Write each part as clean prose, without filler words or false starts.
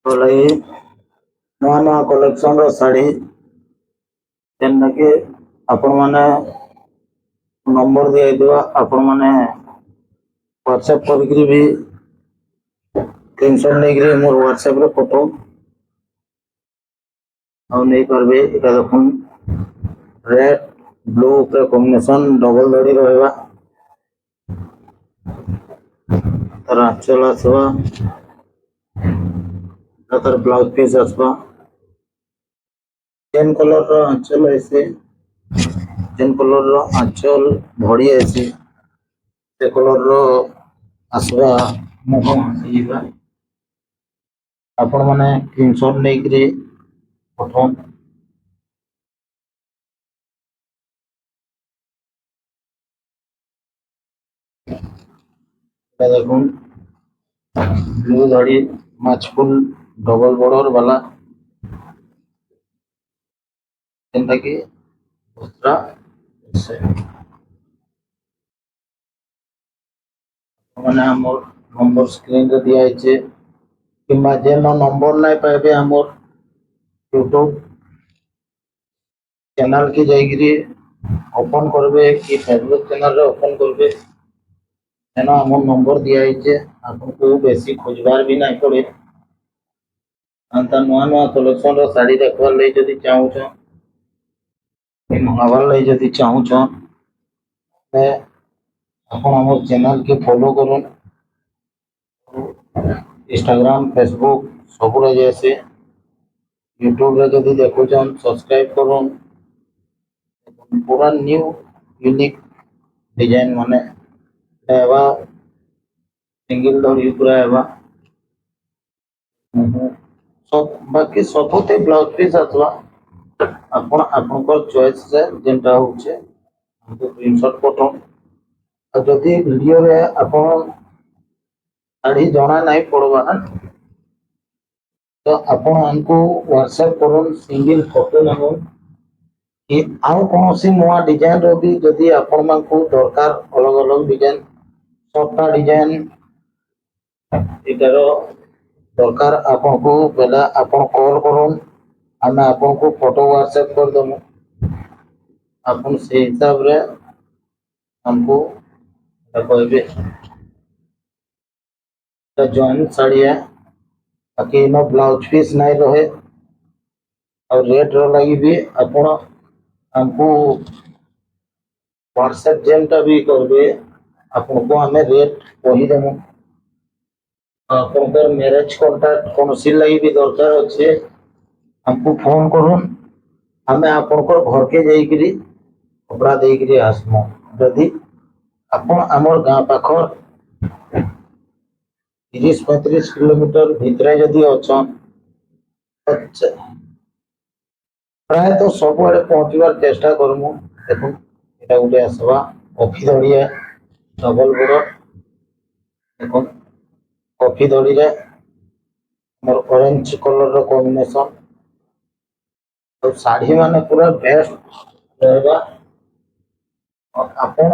लगी नुआ नुआ कलेक्शन शाढ़ी जेनटा कि आपण मैंने नंबर दिया आपण मैंने व्हाट्सएप करके भी स्क्रीनशॉट नहीं मोर व्हाट्सएप रे फोटो और नहीं पारबे। इटा देखुन रेड ब्लू पे कॉम्बिनेशन डबल दड़ी रहेगा तार आंचल आसवा तार ब्लाउज पीस आसवा जेन कलर रो आंचल ऐसे जेन कलर रो आंचल भड़ी ऐसे से कलर रो आसवा मुह आसीबा आपण माने स्क्रीनशॉट नहीं करी फोटो देखुन ब्लू धड़ी माछफुल डबल बॉर्डर वाला जेनटा कि दूसरा से माने हमर नंबर स्क्रीन रे दिया है किंबा जेन नंबर नहीं पाइबे हमर यूट्यूब चैनल की जाइए ओपन करबे कि फेसबुक चैनल रे ओपन करबे एना हमर नंबर दिया है आपको बेसी खोजबार भी नहीं पड़े अंत नुआ नुआ कलेक्शन रो साड़ी देखबार लई जदी चाहू छ मंगाबार लई जदी चाहू छ ते आपण हमर चैनल के फॉलो करूँ इंस्टाग्राम फेसबुक सब जैसे यूट्यूब रे जदी देखो सब्सक्राइब करूँ पूरा न्यू यूनिक डिजाइन माने एवा सिंगल डोरी पूरा एवा सब बाकी सबते ब्लाउज पीस आसवा आपण आपनकर चॉइस से जेंटा होचे हमको स्क्रीनशॉट फोटो और जदी वीडियो रे आपण साड़ी जणा नहीं पड़वा तो आपण हमको व्हाट्सएप करूँ सिंगल फोटो मांगो कि आउ कौन सी नुआ डिजाइन रो भी जदी आपण मानकू दरकार अलग अलग डिजाइन सबटा डिजाइन इधर दरकार आपण को पहले आपण कॉल करूँ हमें आपण को फोटो व्हाट्सएप कर दमु आपण से हिसाब रे हमको कहबे तो जॉइन साड़ी है बाकी नो ब्लाउज पीस नहीं रहे और रेट रो लगी भी आपण हमको व्हाट्सएप जेनटा भी करबे आपण को हमें रेट कही देमु आपनकर मैरिज कांटेक्ट कौन सी लगी भी दरकार अच्छे हमको फोन करूँ हमें आपनकर घर के जाइकरी कपड़ा देकरी आसमु जदि आपण हमर गाँ पाखर 30-35 किलोमीटर भितरे जदि अछन प्राय तो सब आड़े पहुँचवार चेष्टा करमु देखो एटा गुटे आसवा कॉफी धड़िया डबल बॉर्डर देखो कॉफी धड़ी रे मोर ऑरेंज कलर रो कॉम्बिनेशन तो साड़ी माने पूरा बेस्ट रहबा आपण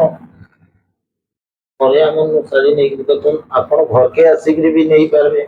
पर हमन साड़ी नहीं देखो आपण घर के आसिक भी नहीं पारबे